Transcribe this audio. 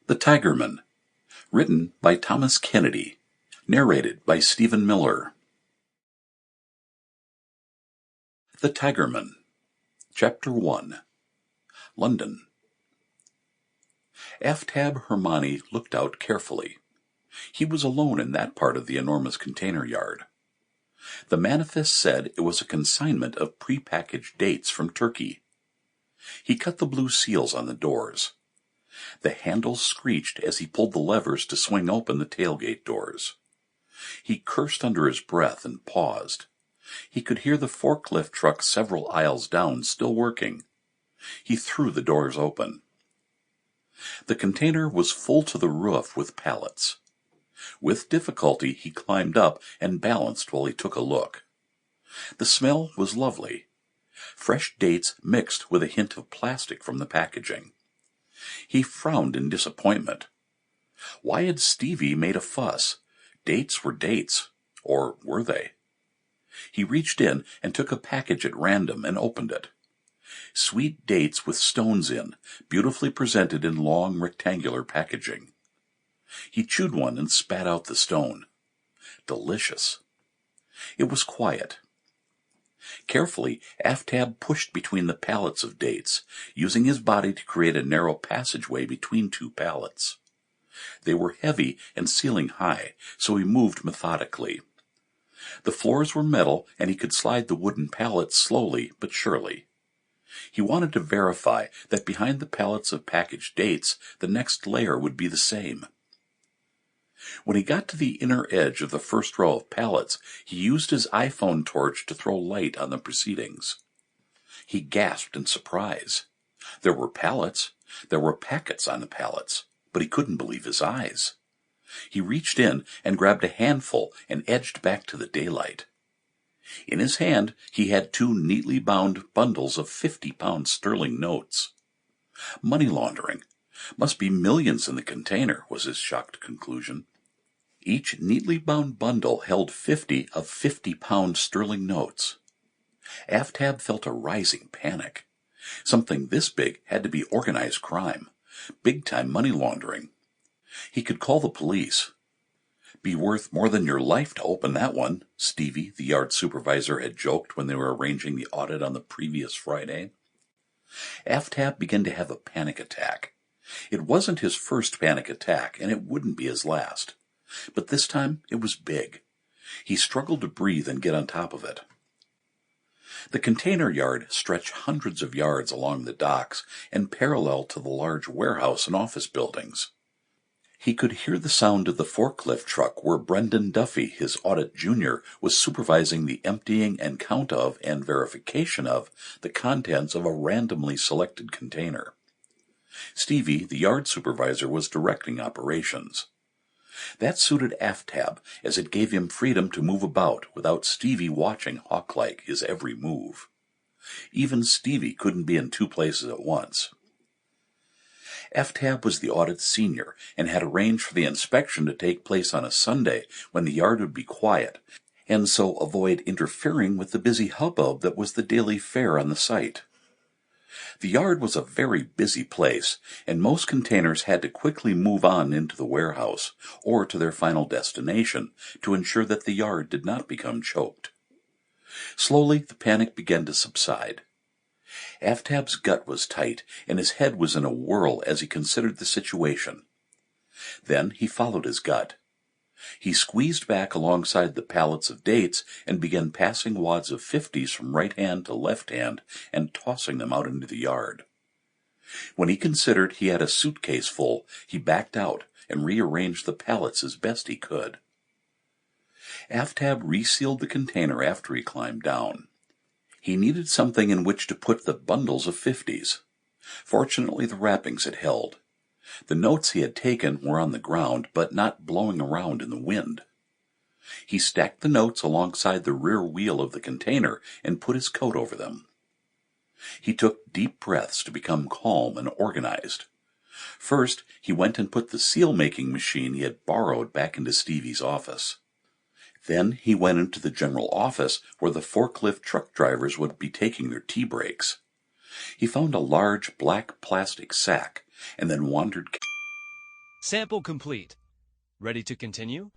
The Tigerman, written by Thomas Kennedy, narrated by Stephen Miller. The Tigerman, Chapter 1, London. Aftab Hermione looked out carefully. He was alone in that part of the enormous container yard. The manifest said it was a consignment of pre-packaged dates from Turkey. He cut the blue seals on the doors. The handles screeched as he pulled the levers to swing open the tailgate doors. He cursed under his breath and paused. He could hear the forklift truck several aisles down still working. He threw the doors open. The container was full to the roof with pallets. With difficulty he climbed up and balanced while he took a look. The smell was lovely. Fresh dates mixed with a hint of plastic from the packaging. He frowned in disappointment. Why had Stevie made a fuss? Dates were dates. Or were they? He reached in and took a package at random and opened it. Sweet dates with stones in, beautifully presented in long rectangular packaging. He chewed one and spat out the stone. Delicious. It was quiet. Carefully, Aftab pushed between the pallets of dates, using his body to create a narrow passageway between two pallets. They were heavy and ceiling high, so he moved methodically. The floors were metal, and he could slide the wooden pallets slowly but surely. He wanted to verify that behind the pallets of packaged dates, the next layer would be the same. When he got to the inner edge of the first row of pallets, he used his iPhone torch to throw light on the proceedings. He gasped in surprise. There were pallets. There were packets on the pallets, but he couldn't believe his eyes. He reached in and grabbed a handful and edged back to the daylight. In his hand he had two neatly bound bundles of 50-pound sterling notes. Money laundering. Must be millions in the container, was his shocked conclusion. Each neatly bound bundle held 50 of 50-pound sterling notes. Aftab felt a rising panic. Something this big had to be organized crime, big-time money laundering. He could call the police. Be worth more than your life to open that one, Stevie, the yard supervisor, had joked when they were arranging the audit on the previous Friday. Aftab began to have a panic attack. It wasn't his first panic attack, and it wouldn't be his last. But this time it was big. He struggled to breathe and get on top of it. The container yard stretched hundreds of yards along the docks and parallel to the large warehouse and office buildings. He could hear the sound of the forklift truck where Brendan Duffy, his audit junior, was supervising the emptying and count of and verification of the contents of a randomly selected container. Stevie, the yard supervisor, was directing operations. That suited Aftab, as it gave him freedom to move about without Stevie watching hawk-like his every move. Even Stevie couldn't be in two places at once. Aftab was the audit senior and had arranged for the inspection to take place on a Sunday when the yard would be quiet, and so avoid interfering with the busy hubbub that was the daily fare on the site. The yard was a very busy place, and most containers had to quickly move on into the warehouse or to their final destination to ensure that the yard did not become choked. Slowly, the panic began to subside. Aftab's gut was tight, and his head was in a whirl as he considered the situation. Then he followed his gut. He squeezed back alongside the pallets of dates and began passing wads of 50s from right hand to left hand and tossing them out into the yard. When he considered he had a suitcase full, he backed out and rearranged the pallets as best he could. Aftab resealed the container after he climbed down. He needed something in which to put the bundles of 50s. Fortunately, the wrappings had held. The notes he had taken were on the ground, but not blowing around in the wind. He stacked the notes alongside the rear wheel of the container and put his coat over them. He took deep breaths to become calm and organized. First, he went and put the seal-making machine he had borrowed back into Stevie's office. Then he went into the general office where the forklift truck drivers would be taking their tea breaks. He found a large black plastic sack and then wandered Sample complete. Ready to continue?